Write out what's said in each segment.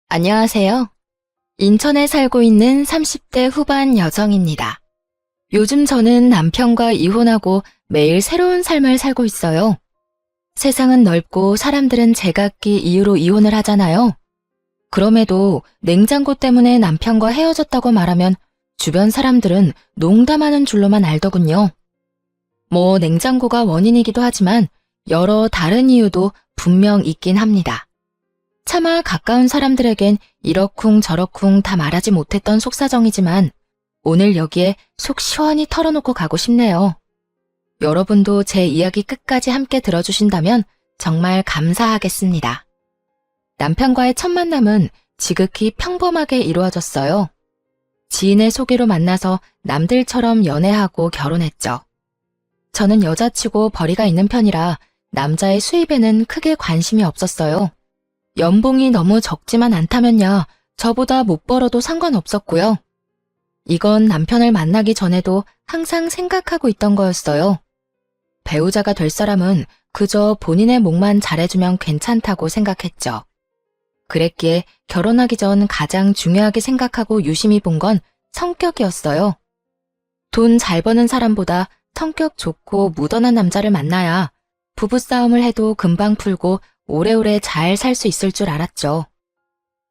안녕하세요. 인천에 살고 있는 30대 후반 여성입니다. 요즘 저는 남편과 이혼하고 매일 새로운 삶을 살고 있어요. 세상은 넓고 사람들은 제각기 이유로 이혼을 하잖아요. 그럼에도 냉장고 때문에 남편과 헤어졌다고 말하면 주변 사람들은 농담하는 줄로만 알더군요. 뭐 냉장고가 원인이기도 하지만 여러 다른 이유도 분명 있긴 합니다. 차마 가까운 사람들에겐 이러쿵 저러쿵 다 말하지 못했던 속사정이지만 오늘 여기에 속 시원히 털어놓고 가고 싶네요. 여러분도 제 이야기 끝까지 함께 들어주신다면 정말 감사하겠습니다. 남편과의 첫 만남은 지극히 평범하게 이루어졌어요. 지인의 소개로 만나서 남들처럼 연애하고 결혼했죠. 저는 여자치고 벌이가 있는 편이라 남자의 수입에는 크게 관심이 없었어요. 연봉이 너무 적지만 않다면야 저보다 못 벌어도 상관없었고요. 이건 남편을 만나기 전에도 항상 생각하고 있던 거였어요. 배우자가 될 사람은 그저 본인의 몫만 잘해주면 괜찮다고 생각했죠. 그랬기에 결혼하기 전 가장 중요하게 생각하고 유심히 본 건 성격이었어요. 돈 잘 버는 사람보다 성격 좋고 무던한 남자를 만나야 부부싸움을 해도 금방 풀고 오래오래 잘 살 수 있을 줄 알았죠.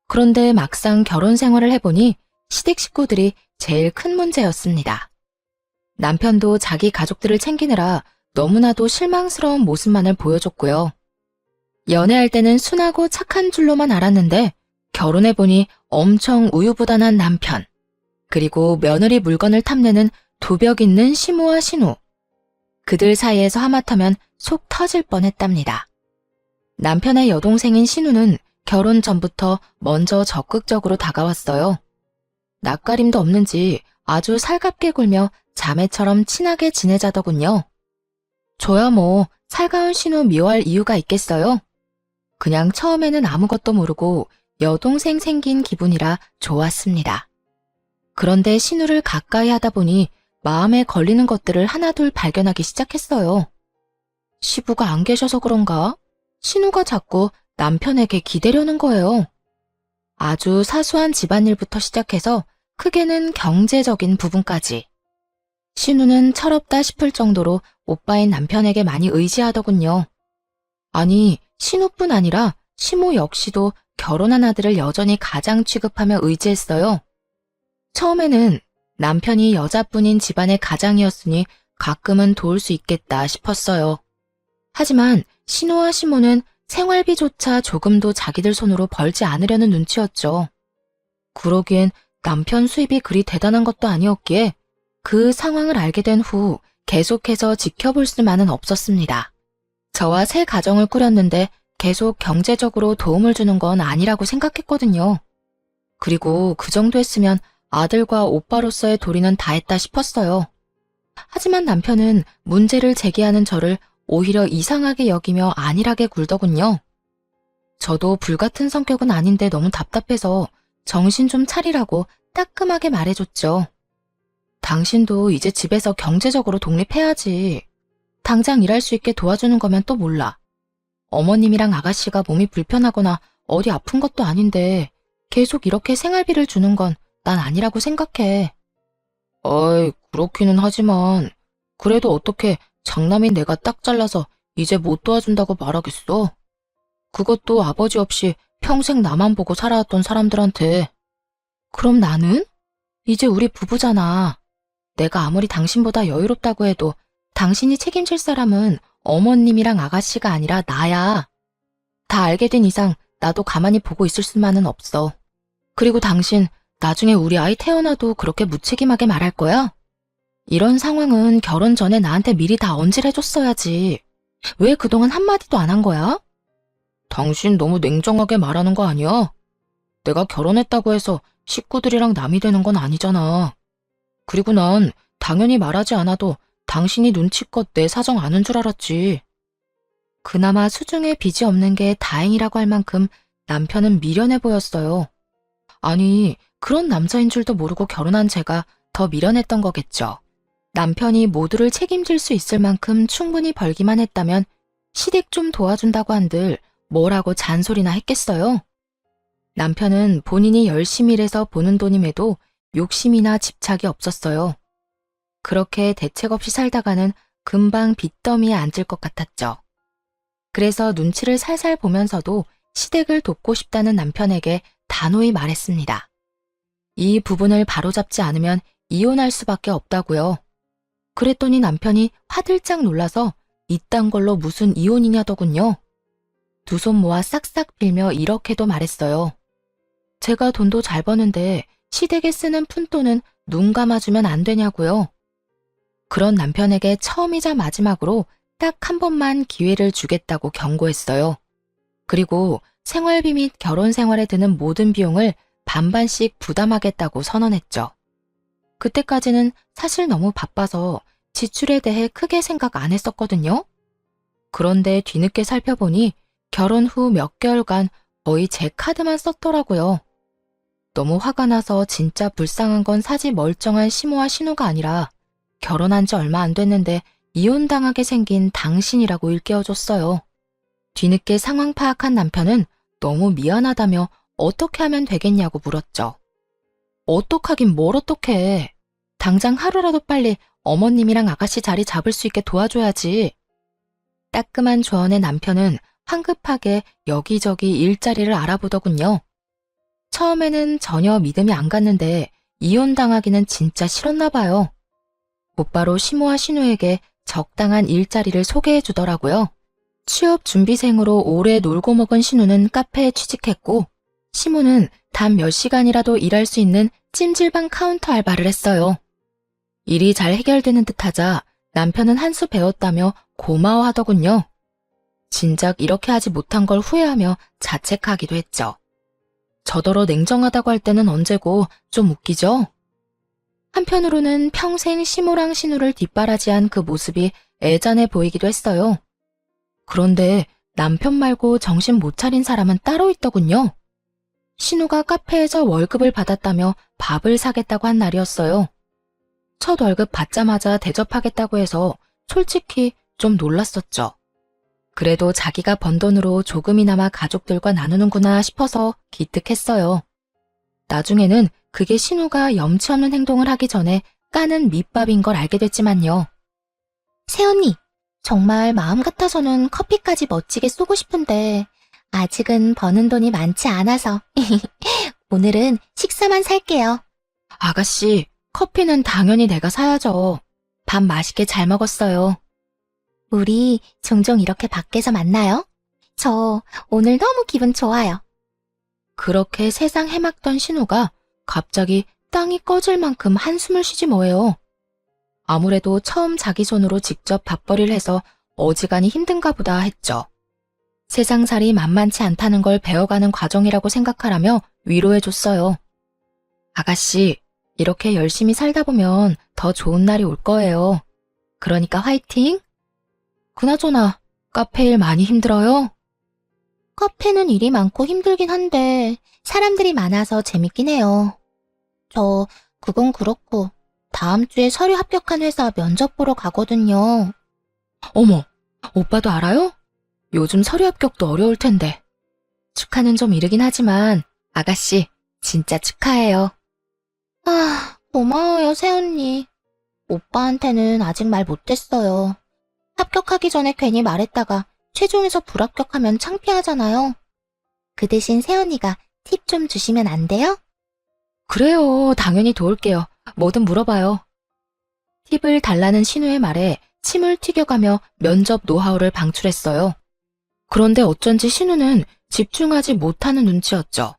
그런데 막상 결혼 생활을 해보니 시댁 식구들이 제일 큰 문제였습니다. 남편도 자기 가족들을 챙기느라 너무나도 실망스러운 모습만을 보여줬고요. 연애할 때는 순하고 착한 줄로만 알았는데 결혼해보니 엄청 우유부단한 남편, 그리고 며느리 물건을 탐내는 도벽 있는 시모와 신우. 그들 사이에서 하마터면 속 터질 뻔했답니다. 남편의 여동생인 신우는 결혼 전부터 먼저 적극적으로 다가왔어요. 낯가림도 없는지 아주 살갑게 굴며 자매처럼 친하게 지내자더군요. 저야 뭐 살가운 신우 미워할 이유가 있겠어요? 그냥 처음에는 아무것도 모르고 여동생 생긴 기분이라 좋았습니다. 그런데 신우를 가까이 하다 보니 마음에 걸리는 것들을 하나둘 발견하기 시작했어요. 시부가 안 계셔서 그런가? 신우가 자꾸 남편에게 기대려는 거예요. 아주 사소한 집안일부터 시작해서 크게는 경제적인 부분까지. 신우는 철없다 싶을 정도로 오빠인 남편에게 많이 의지하더군요. 아니, 신우뿐 아니라 시모 역시도 결혼한 아들을 여전히 가장 취급하며 의지했어요. 처음에는 남편이 여자뿐인 집안의 가장이었으니 가끔은 도울 수 있겠다 싶었어요. 하지만 신우와 시모는 생활비조차 조금도 자기들 손으로 벌지 않으려는 눈치였죠. 그러기엔 남편 수입이 그리 대단한 것도 아니었기에 그 상황을 알게 된 후 계속해서 지켜볼 수만은 없었습니다. 저와 새 가정을 꾸렸는데 계속 경제적으로 도움을 주는 건 아니라고 생각했거든요. 그리고 그 정도 했으면 아들과 오빠로서의 도리는 다 했다 싶었어요. 하지만 남편은 문제를 제기하는 저를 오히려 이상하게 여기며 안일하게 굴더군요. 저도 불같은 성격은 아닌데 너무 답답해서 정신 좀 차리라고 따끔하게 말해줬죠. 당신도 이제 집에서 경제적으로 독립해야지. 당장 일할 수 있게 도와주는 거면 또 몰라. 어머님이랑 아가씨가 몸이 불편하거나 어디 아픈 것도 아닌데 계속 이렇게 생활비를 주는 건 난 아니라고 생각해. 어이, 그렇기는 하지만 그래도 어떻게 장남인 내가 딱 잘라서 이제 못 도와준다고 말하겠어? 그것도 아버지 없이 평생 나만 보고 살아왔던 사람들한테. 그럼 나는? 이제 우리 부부잖아. 내가 아무리 당신보다 여유롭다고 해도 당신이 책임질 사람은 어머님이랑 아가씨가 아니라 나야. 다 알게 된 이상 나도 가만히 보고 있을 수만은 없어. 그리고 당신 나중에 우리 아이 태어나도 그렇게 무책임하게 말할 거야? 이런 상황은 결혼 전에 나한테 미리 다 언질해줬어야지. 왜 그동안 한마디도 안 한 거야? 당신 너무 냉정하게 말하는 거 아니야? 내가 결혼했다고 해서 식구들이랑 남이 되는 건 아니잖아. 그리고 난 당연히 말하지 않아도 당신이 눈치껏 내 사정 아는 줄 알았지. 그나마 수중에 빚이 없는 게 다행이라고 할 만큼 남편은 미련해 보였어요. 아니, 그런 남자인 줄도 모르고 결혼한 제가 더 미련했던 거겠죠. 남편이 모두를 책임질 수 있을 만큼 충분히 벌기만 했다면 시댁 좀 도와준다고 한들 뭐라고 잔소리나 했겠어요? 남편은 본인이 열심히 일해서 보는 돈임에도 욕심이나 집착이 없었어요. 그렇게 대책 없이 살다가는 금방 빚더미에 앉을 것 같았죠. 그래서 눈치를 살살 보면서도 시댁을 돕고 싶다는 남편에게 단호히 말했습니다. 이 부분을 바로잡지 않으면 이혼할 수밖에 없다고요. 그랬더니 남편이 화들짝 놀라서 이딴 걸로 무슨 이혼이냐더군요. 두 손 모아 싹싹 빌며 이렇게도 말했어요. 제가 돈도 잘 버는데 시댁에 쓰는 푼돈은 눈 감아주면 안 되냐고요. 그런 남편에게 처음이자 마지막으로 딱 한 번만 기회를 주겠다고 경고했어요. 그리고 생활비 및 결혼 생활에 드는 모든 비용을 반반씩 부담하겠다고 선언했죠. 그때까지는 사실 너무 바빠서 지출에 대해 크게 생각 안 했었거든요. 그런데 뒤늦게 살펴보니 결혼 후 몇 개월간 거의 제 카드만 썼더라고요. 너무 화가 나서 진짜 불쌍한 건 사지 멀쩡한 시모와 신우가 아니라 결혼한 지 얼마 안 됐는데 이혼당하게 생긴 당신이라고 일깨워줬어요. 뒤늦게 상황 파악한 남편은 너무 미안하다며 어떻게 하면 되겠냐고 물었죠. 어떡하긴 뭘 어떡해. 당장 하루라도 빨리 어머님이랑 아가씨 자리 잡을 수 있게 도와줘야지. 따끔한 조언에 남편은 황급하게 여기저기 일자리를 알아보더군요. 처음에는 전혀 믿음이 안 갔는데 이혼당하기는 진짜 싫었나 봐요. 곧바로 시모와 신우에게 적당한 일자리를 소개해 주더라고요. 취업 준비생으로 오래 놀고 먹은 신우는 카페에 취직했고 시모는 단 몇 시간이라도 일할 수 있는 찜질방 카운터 알바를 했어요. 일이 잘 해결되는 듯하자 남편은 한 수 배웠다며 고마워하더군요. 진작 이렇게 하지 못한 걸 후회하며 자책하기도 했죠. 저더러 냉정하다고 할 때는 언제고 좀 웃기죠? 한편으로는 평생 시모랑 신우를 뒷바라지한 그 모습이 애잔해 보이기도 했어요. 그런데 남편 말고 정신 못 차린 사람은 따로 있더군요. 신우가 카페에서 월급을 받았다며 밥을 사겠다고 한 날이었어요. 첫 월급 받자마자 대접하겠다고 해서 솔직히 좀 놀랐었죠. 그래도 자기가 번 돈으로 조금이나마 가족들과 나누는구나 싶어서 기특했어요. 나중에는 그게 신우가 염치 없는 행동을 하기 전에 까는 밑밥인 걸 알게 됐지만요. 새언니, 정말 마음 같아서는 커피까지 멋지게 쏘고 싶은데 아직은 버는 돈이 많지 않아서 오늘은 식사만 살게요. 아가씨, 커피는 당연히 내가 사야죠. 밥 맛있게 잘 먹었어요. 우리 종종 이렇게 밖에서 만나요? 저 오늘 너무 기분 좋아요. 그렇게 세상 해막던 신우가 갑자기 땅이 꺼질 만큼 한숨을 쉬지 뭐예요. 아무래도 처음 자기 손으로 직접 밥벌이를 해서 어지간히 힘든가 보다 했죠. 세상살이 만만치 않다는 걸 배워가는 과정이라고 생각하라며 위로해줬어요. 아가씨, 이렇게 열심히 살다 보면 더 좋은 날이 올 거예요. 그러니까 화이팅! 그나저나 카페 일 많이 힘들어요? 카페는 일이 많고 힘들긴 한데 사람들이 많아서 재밌긴 해요. 저 그건 그렇고 다음 주에 서류 합격한 회사 면접 보러 가거든요. 어머, 오빠도 알아요? 요즘 서류 합격도 어려울 텐데. 축하는 좀 이르긴 하지만 아가씨 진짜 축하해요. 아, 고마워요, 새언니. 오빠한테는 아직 말 못했어요. 합격하기 전에 괜히 말했다가 최종에서 불합격하면 창피하잖아요. 그 대신 새언니가 팁 좀 주시면 안 돼요? 그래요, 당연히 도울게요. 뭐든 물어봐요. 팁을 달라는 신우의 말에 침을 튀겨가며 면접 노하우를 방출했어요. 그런데 어쩐지 신우는 집중하지 못하는 눈치였죠.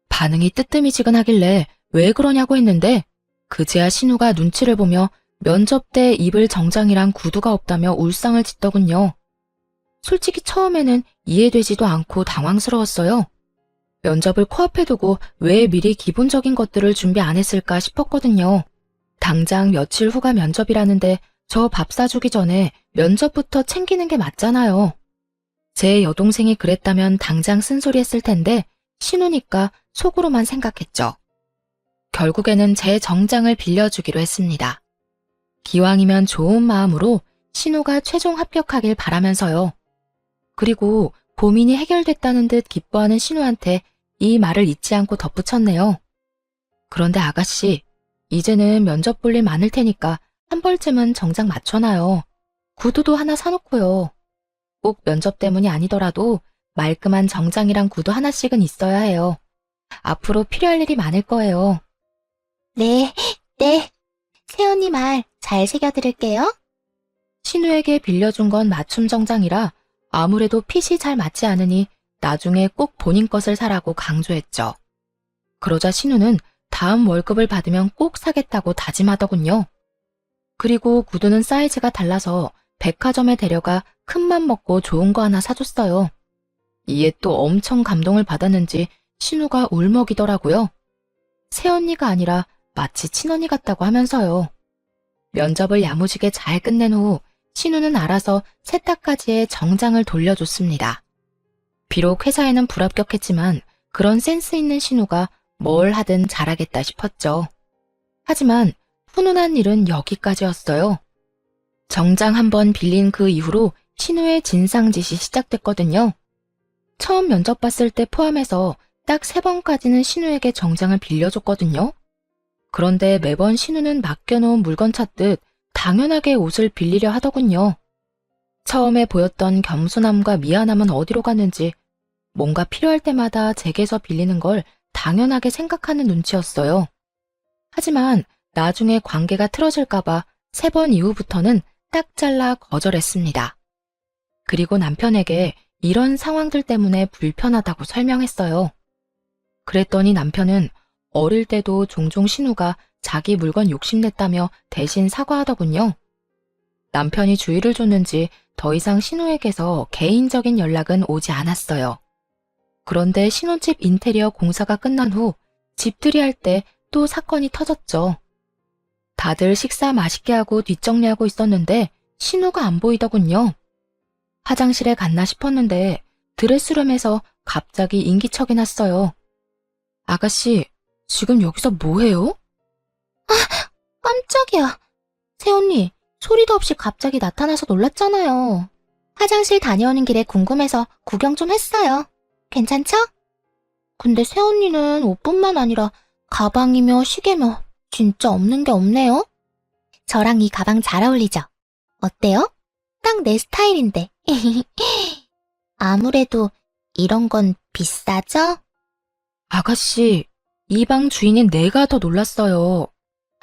반응이 뜨뜨미지근하길래 왜 그러냐고 했는데 그제야 신우가 눈치를 보며 면접 때 입을 정장이랑 구두가 없다며 울상을 짓더군요. 솔직히 처음에는 이해되지도 않고 당황스러웠어요. 면접을 코앞에 두고 왜 미리 기본적인 것들을 준비 안 했을까 싶었거든요. 당장 며칠 후가 면접이라는데 저 밥 사주기 전에 면접부터 챙기는 게 맞잖아요. 제 여동생이 그랬다면 당장 쓴소리 했을 텐데 신우니까 속으로만 생각했죠. 결국에는 제 정장을 빌려주기로 했습니다. 기왕이면 좋은 마음으로 신우가 최종 합격하길 바라면서요. 그리고 고민이 해결됐다는 듯 기뻐하는 신우한테 이 말을 잊지 않고 덧붙였네요. 그런데 아가씨, 이제는 면접 볼 일 많을 테니까 한 벌쯤은 정장 맞춰놔요. 구두도 하나 사놓고요. 꼭 면접 때문이 아니더라도 말끔한 정장이랑 구두 하나씩은 있어야 해요. 앞으로 필요할 일이 많을 거예요. 네, 네. 새언니 말 잘 새겨들을게요. 신우에게 빌려준 건 맞춤 정장이라 아무래도 핏이 잘 맞지 않으니 나중에 꼭 본인 것을 사라고 강조했죠. 그러자 신우는 다음 월급을 받으면 꼭 사겠다고 다짐하더군요. 그리고 구두는 사이즈가 달라서 백화점에 데려가 큰맘 먹고 좋은 거 하나 사줬어요. 이에 또 엄청 감동을 받았는지 신우가 울먹이더라고요. 새언니가 아니라 마치 친언니 같다고 하면서요. 면접을 야무지게 잘 끝낸 후 신우는 알아서 세탁까지의 정장을 돌려줬습니다. 비록 회사에는 불합격했지만 그런 센스 있는 신우가 뭘 하든 잘하겠다 싶었죠. 하지만 훈훈한 일은 여기까지였어요. 정장 한 번 빌린 그 이후로 신우의 진상짓이 시작됐거든요. 처음 면접 봤을 때 포함해서 딱 3번까지는 신우에게 정장을 빌려줬거든요. 그런데 매번 신우는 맡겨놓은 물건 찾듯 당연하게 옷을 빌리려 하더군요. 처음에 보였던 겸손함과 미안함은 어디로 갔는지 뭔가 필요할 때마다 제게서 빌리는 걸 당연하게 생각하는 눈치였어요. 하지만 나중에 관계가 틀어질까봐 3번 이후부터는 딱 잘라 거절했습니다. 그리고 남편에게 이런 상황들 때문에 불편하다고 설명했어요. 그랬더니 남편은 어릴 때도 종종 신우가 자기 물건 욕심냈다며 대신 사과하더군요. 남편이 주의를 줬는지 더 이상 신우에게서 개인적인 연락은 오지 않았어요. 그런데 신혼집 인테리어 공사가 끝난 후 집들이 할 때 또 사건이 터졌죠. 다들 식사 맛있게 하고 뒷정리하고 있었는데 신우가 안 보이더군요. 화장실에 갔나 싶었는데 드레스룸에서 갑자기 인기척이 났어요. 아가씨, 지금 여기서 뭐해요? 깜짝이야. 새언니, 소리도 없이 갑자기 나타나서 놀랐잖아요. 화장실 다녀오는 길에 궁금해서 구경 좀 했어요. 괜찮죠? 근데 새언니는 옷뿐만 아니라 가방이며 시계며 진짜 없는 게 없네요. 저랑 이 가방 잘 어울리죠? 어때요? 딱 내 스타일인데. 아무래도 이런 건 비싸죠? 아가씨, 이 방 주인인 내가 더 놀랐어요.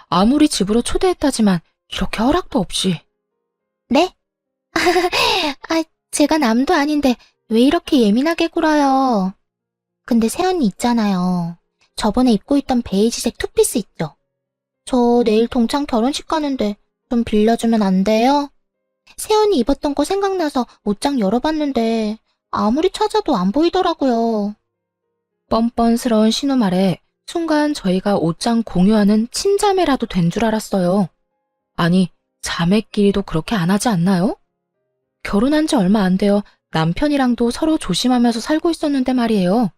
아무리 집으로 초대했다지만 이렇게 허락도 없이. 네? 제가 남도 아닌데 왜 이렇게 예민하게 굴어요? 근데 새언니 있잖아요. 저번에 입고 있던 베이지색 투피스 있죠? 저 내일 동창 결혼식 가는데 좀 빌려주면 안 돼요? 새언니 입었던 거 생각나서 옷장 열어봤는데 아무리 찾아도 안 보이더라고요. 뻔뻔스러운 신우 말에 순간 저희가 옷장 공유하는 친자매라도 된 줄 알았어요. 아니, 자매끼리도 그렇게 안 하지 않나요? 결혼한 지 얼마 안 되어 남편이랑도 서로 조심하면서 살고 있었는데 말이에요.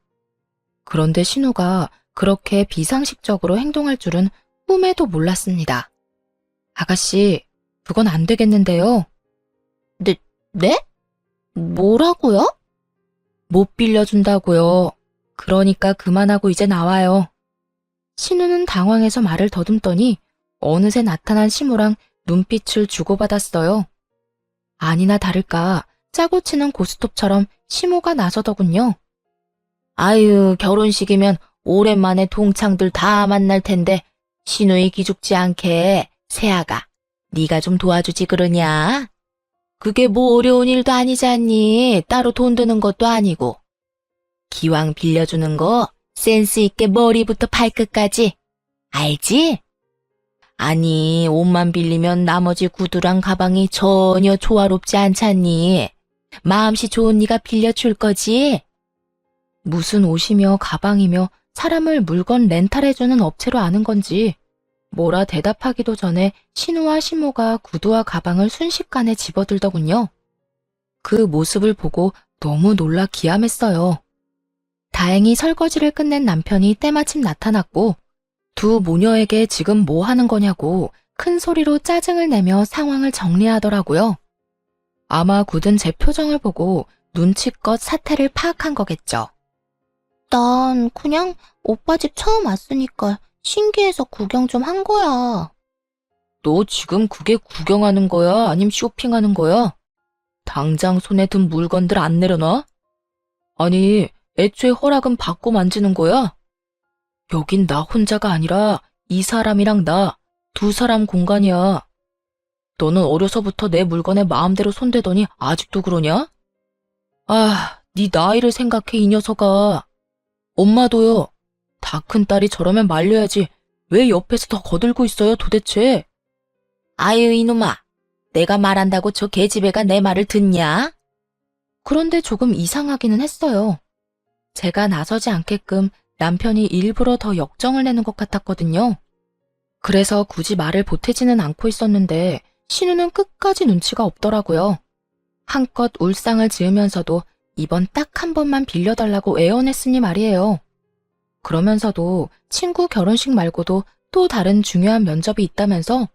그런데 신우가 그렇게 비상식적으로 행동할 줄은 꿈에도 몰랐습니다. 아가씨, 그건 안 되겠는데요. 네? 뭐라고요? 못 빌려준다고요. 그러니까 그만하고 이제 나와요. 신우는 당황해서 말을 더듬더니 어느새 나타난 시모랑 눈빛을 주고받았어요. 아니나 다를까 짜고 치는 고스톱처럼 시모가 나서더군요. 아유, 결혼식이면 오랜만에 동창들 다 만날 텐데 신우이 기죽지 않게 세아가 네가 좀 도와주지 그러냐? 그게 뭐 어려운 일도 아니잖니. 따로 돈 드는 것도 아니고. 기왕 빌려주는 거 센스 있게 머리부터 발끝까지. 알지? 아니, 옷만 빌리면 나머지 구두랑 가방이 전혀 조화롭지 않잖니. 마음씨 좋은 네가 빌려줄 거지? 무슨 옷이며 가방이며 사람을 물건 렌탈해주는 업체로 아는 건지 뭐라 대답하기도 전에 신우와 시모가 구두와 가방을 순식간에 집어들더군요. 그 모습을 보고 너무 놀라 기함했어요. 다행히 설거지를 끝낸 남편이 때마침 나타났고 두 모녀에게 지금 뭐 하는 거냐고 큰 소리로 짜증을 내며 상황을 정리하더라고요. 아마 굳은 제 표정을 보고 눈치껏 사태를 파악한 거겠죠. 난 그냥 오빠 집 처음 왔으니까 신기해서 구경 좀 한 거야. 너 지금 그게 구경하는 거야? 아님 쇼핑하는 거야? 당장 손에 든 물건들 안 내려놔? 아니, 애초에 허락은 받고 만지는 거야? 여긴 나 혼자가 아니라 이 사람이랑 나, 두 사람 공간이야. 너는 어려서부터 내 물건에 마음대로 손대더니 아직도 그러냐? 아, 네 나이를 생각해, 이 녀석아. 엄마도요. 다 큰 딸이 저러면 말려야지. 왜 옆에서 더 거들고 있어요, 도대체? 아유, 이놈아. 내가 말한다고 저 계집애가 내 말을 듣냐? 그런데 조금 이상하기는 했어요. 제가 나서지 않게끔 남편이 일부러 더 역정을 내는 것 같았거든요. 그래서 굳이 말을 보태지는 않고 있었는데 신우는 끝까지 눈치가 없더라고요. 한껏 울상을 지으면서도 이번 딱 한 번만 빌려달라고 애원했으니 말이에요. 그러면서도 친구 결혼식 말고도 또 다른 중요한 면접이 있다면서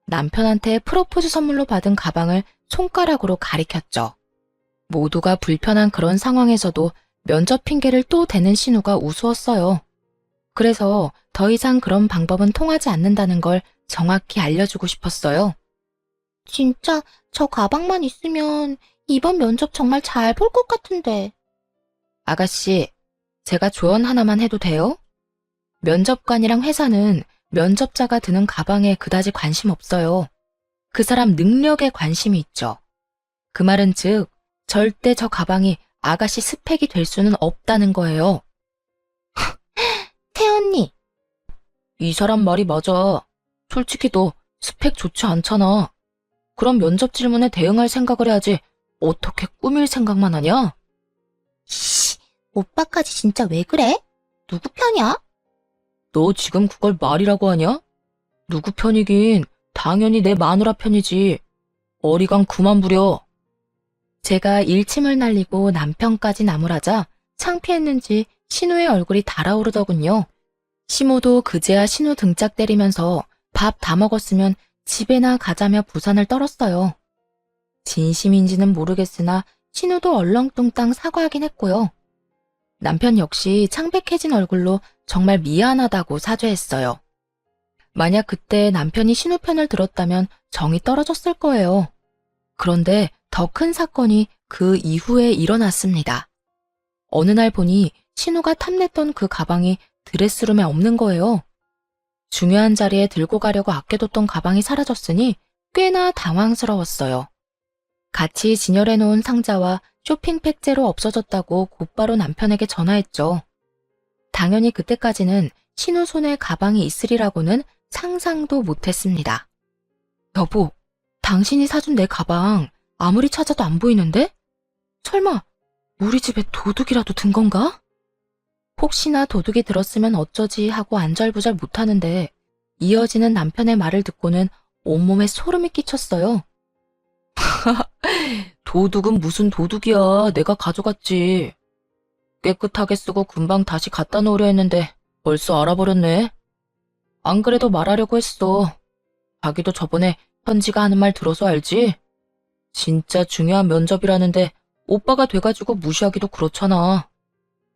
남편한테 프로포즈 선물로 받은 가방을 손가락으로 가리켰죠. 모두가 불편한 그런 상황에서도 면접 핑계를 또 대는 신우가 우스웠어요. 그래서 더 이상 그런 방법은 통하지 않는다는 걸 정확히 알려주고 싶었어요. 진짜 저 가방만 있으면 이번 면접 정말 잘 볼 것 같은데. 아가씨, 제가 조언 하나만 해도 돼요? 면접관이랑 회사는 면접자가 드는 가방에 그다지 관심 없어요. 그 사람 능력에 관심이 있죠. 그 말은 즉, 절대 저 가방이 아가씨 스펙이 될 수는 없다는 거예요. 태언니, 이 사람 말이 맞아. 솔직히 너 스펙 좋지 않잖아. 그럼 면접 질문에 대응할 생각을 해야지 어떻게 꾸밀 생각만 하냐? 씨, 오빠까지 진짜 왜 그래? 누구 편이야? 너 지금 그걸 말이라고 하냐? 누구 편이긴 당연히 내 마누라 편이지. 어리광 그만 부려. 제가 일침을 날리고 남편까지 나무라자 창피했는지 신우의 얼굴이 달아오르더군요. 시모도 그제야 신우 등짝 때리면서 밥 다 먹었으면 집에나 가자며 부산을 떨었어요. 진심인지는 모르겠으나 신우도 얼렁뚱땅 사과하긴 했고요. 남편 역시 창백해진 얼굴로 정말 미안하다고 사죄했어요. 만약 그때 남편이 신우 편을 들었다면 정이 떨어졌을 거예요. 그런데 더 큰 사건이 그 이후에 일어났습니다. 어느 날 보니 신우가 탐냈던 그 가방이 드레스룸에 없는 거예요. 중요한 자리에 들고 가려고 아껴뒀던 가방이 사라졌으니 꽤나 당황스러웠어요. 같이 진열해놓은 상자와 쇼핑백제로 없어졌다고 곧바로 남편에게 전화했죠. 당연히 그때까지는 신우 손에 가방이 있으리라고는 상상도 못했습니다. 여보, 당신이 사준 내 가방 아무리 찾아도 안 보이는데? 설마 우리 집에 도둑이라도 든 건가? 혹시나 도둑이 들었으면 어쩌지 하고 안절부절 못하는데 이어지는 남편의 말을 듣고는 온몸에 소름이 끼쳤어요. 도둑은 무슨 도둑이야. 내가 가져갔지. 깨끗하게 쓰고 금방 다시 갖다 놓으려 했는데 벌써 알아버렸네. 안 그래도 말하려고 했어. 자기도 저번에 현지가 하는 말 들어서 알지? 진짜 중요한 면접이라는데 오빠가 돼가지고 무시하기도 그렇잖아.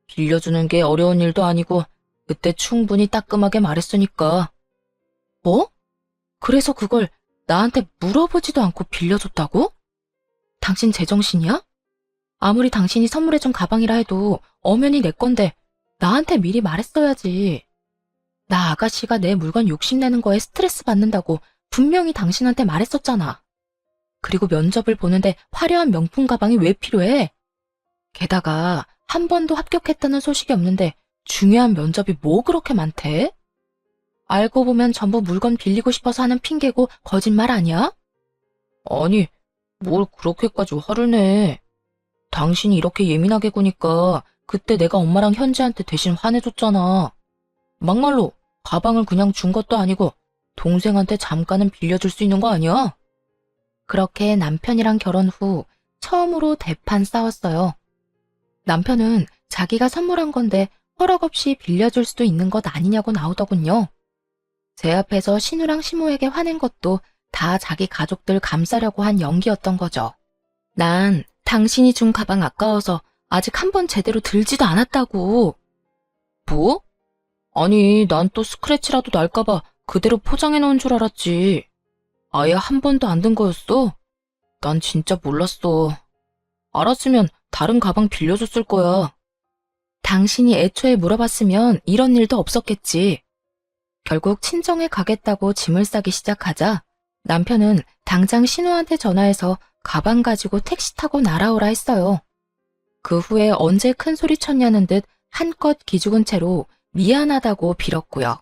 빌려주는 게 어려운 일도 아니고 그때 충분히 따끔하게 말했으니까. 뭐? 그래서 그걸 나한테 물어보지도 않고 빌려줬다고? 당신 제정신이야? 아무리 당신이 선물해준 가방이라 해도 엄연히 내 건데 나한테 미리 말했어야지. 나 아가씨가 내 물건 욕심내는 거에 스트레스 받는다고 분명히 당신한테 말했었잖아. 그리고 면접을 보는데 화려한 명품 가방이 왜 필요해? 게다가 한 번도 합격했다는 소식이 없는데 중요한 면접이 뭐 그렇게 많대? 알고 보면 전부 물건 빌리고 싶어서 하는 핑계고 거짓말 아니야? 아니, 뭘 그렇게까지 화를 내. 당신이 이렇게 예민하게 구니까 그때 내가 엄마랑 현지한테 대신 화내줬잖아. 막말로 가방을 그냥 준 것도 아니고 동생한테 잠깐은 빌려줄 수 있는 거 아니야? 그렇게 남편이랑 결혼 후 처음으로 대판 싸웠어요. 남편은 자기가 선물한 건데 허락 없이 빌려줄 수도 있는 것 아니냐고 나오더군요. 제 앞에서 신우랑 시모에게 화낸 것도 다 자기 가족들 감싸려고 한 연기였던 거죠. 난 당신이 준 가방 아까워서 아직 한 번 제대로 들지도 않았다고. 뭐? 아니, 난 또 스크래치라도 날까봐 그대로 포장해 놓은 줄 알았지. 아예 한 번도 안 든 거였어? 난 진짜 몰랐어. 알았으면 다른 가방 빌려줬을 거야. 당신이 애초에 물어봤으면 이런 일도 없었겠지. 결국 친정에 가겠다고 짐을 싸기 시작하자 남편은 당장 신우한테 전화해서 가방 가지고 택시 타고 날아오라 했어요. 그 후에 언제 큰 소리 쳤냐는 듯 한껏 기죽은 채로 미안하다고 빌었고요.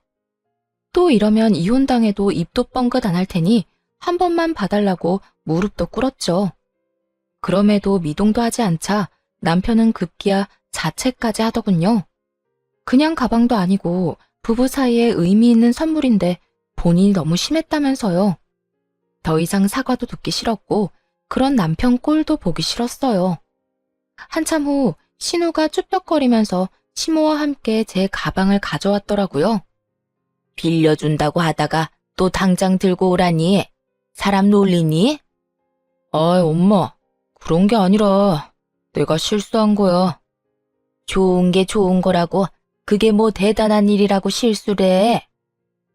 또 이러면 이혼당해도 입도 뻥긋 안 할 테니 한 번만 봐달라고 무릎도 꿇었죠. 그럼에도 미동도 하지 않자 남편은 급기야 자책까지 하더군요. 그냥 가방도 아니고 부부 사이에 의미 있는 선물인데 본인이 너무 심했다면서요. 더 이상 사과도 듣기 싫었고 그런 남편 꼴도 보기 싫었어요. 한참 후 신우가 쭈뼛거리면서 시모와 함께 제 가방을 가져왔더라고요. 빌려준다고 하다가 또 당장 들고 오라니? 사람 놀리니? 아이, 엄마. 그런 게 아니라 내가 실수한 거야. 좋은 게 좋은 거라고 그게 뭐 대단한 일이라고 실수래.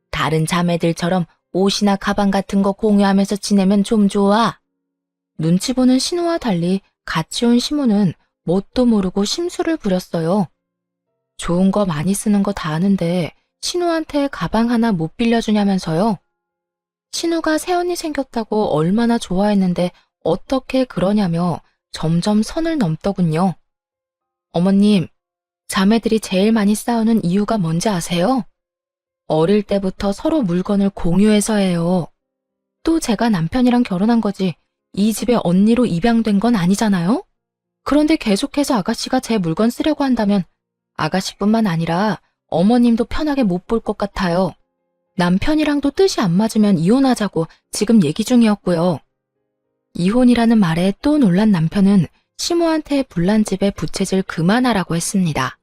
다른 자매들처럼 옷이나 가방 같은 거 공유하면서 지내면 좀 좋아. 눈치 보는 신우와 달리 같이 온 시모는 뭣도 모르고 심술을 부렸어요. 좋은 거 많이 쓰는 거 다 아는데 신우한테 가방 하나 못 빌려주냐면서요. 신우가 새언니 생겼다고 얼마나 좋아했는데 어떻게 그러냐며 점점 선을 넘더군요. 어머님, 자매들이 제일 많이 싸우는 이유가 뭔지 아세요? 어릴 때부터 서로 물건을 공유해서예요. 또 제가 남편이랑 결혼한 거지 이 집의 언니로 입양된 건 아니잖아요? 그런데 계속해서 아가씨가 제 물건 쓰려고 한다면 아가씨뿐만 아니라 어머님도 편하게 못 볼 것 같아요. 남편이랑도 뜻이 안 맞으면 이혼하자고 지금 얘기 중이었고요. 이혼이라는 말에 또 놀란 남편은 시모한테 불난 집에 부채질 그만하라고 했습니다.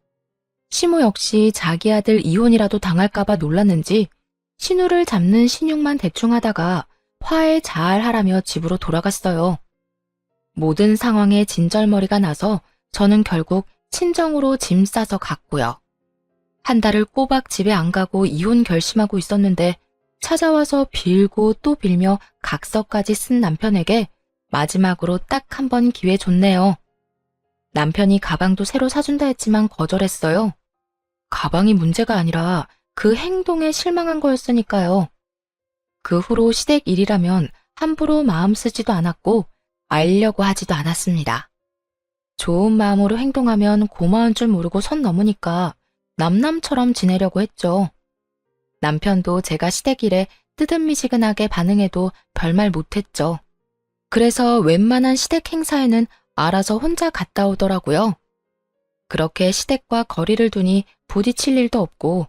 시모 역시 자기 아들 이혼이라도 당할까봐 놀랐는지 신우를 잡는 신용만 대충 하다가 화해 잘 하라며 집으로 돌아갔어요. 모든 상황에 진절머리가 나서 저는 결국 친정으로 짐 싸서 갔고요. 한 달을 꼬박 집에 안 가고 이혼 결심하고 있었는데 찾아와서 빌고 또 빌며 각서까지 쓴 남편에게 마지막으로 딱 한 번 기회 줬네요. 남편이 가방도 새로 사준다 했지만 거절했어요. 가방이 문제가 아니라 그 행동에 실망한 거였으니까요. 그 후로 시댁 일이라면 함부로 마음 쓰지도 않았고 알려고 하지도 않았습니다. 좋은 마음으로 행동하면 고마운 줄 모르고 선 넘으니까 남남처럼 지내려고 했죠. 남편도 제가 시댁 일에 뜨뜻미지근하게 반응해도 별말 못했죠. 그래서 웬만한 시댁 행사에는 알아서 혼자 갔다 오더라고요. 그렇게 시댁과 거리를 두니 부딪힐 일도 없고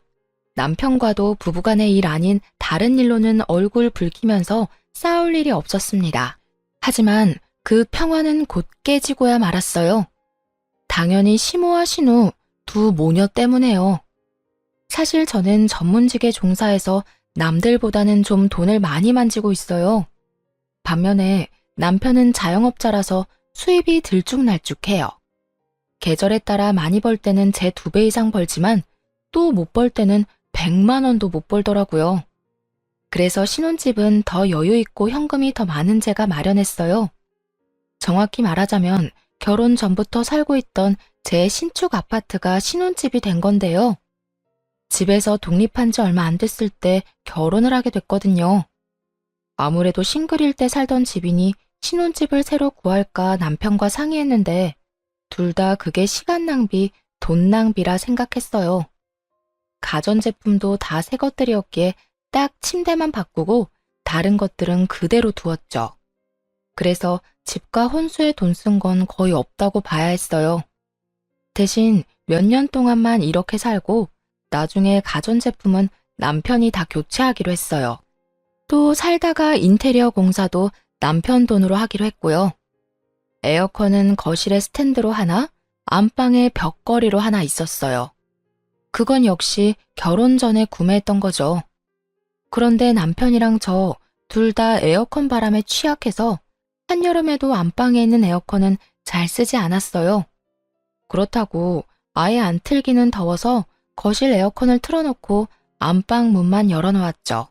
남편과도 부부간의 일 아닌 다른 일로는 얼굴 붉히면서 싸울 일이 없었습니다. 하지만 그 평화는 곧 깨지고야 말았어요. 당연히 시모와 신우 두 모녀 때문에요. 사실 저는 전문직에 종사해서 남들보다는 좀 돈을 많이 만지고 있어요. 반면에 남편은 자영업자라서 수입이 들쭉날쭉해요. 계절에 따라 많이 벌 때는 제 2배 이상 벌지만 또 못 벌 때는 100만 원도 못 벌더라고요. 그래서 신혼집은 더 여유 있고 현금이 더 많은 제가 마련했어요. 정확히 말하자면 결혼 전부터 살고 있던 제 신축 아파트가 신혼집이 된 건데요. 집에서 독립한 지 얼마 안 됐을 때 결혼을 하게 됐거든요. 아무래도 싱글일 때 살던 집이니 신혼집을 새로 구할까 남편과 상의했는데 둘 다 그게 시간 낭비, 돈 낭비라 생각했어요. 가전제품도 다 새 것들이었기에 딱 침대만 바꾸고 다른 것들은 그대로 두었죠. 그래서 집과 혼수에 돈 쓴 건 거의 없다고 봐야 했어요. 대신 몇 년 동안만 이렇게 살고 나중에 가전제품은 남편이 다 교체하기로 했어요. 또 살다가 인테리어 공사도 남편 돈으로 하기로 했고요. 에어컨은 거실에 스탠드로 하나, 안방에 벽걸이로 하나 있었어요. 그건 역시 결혼 전에 구매했던 거죠. 그런데 남편이랑 저 둘 다 에어컨 바람에 취약해서 한여름에도 안방에 있는 에어컨은 잘 쓰지 않았어요. 그렇다고 아예 안 틀기는 더워서 거실 에어컨을 틀어놓고 안방 문만 열어놓았죠.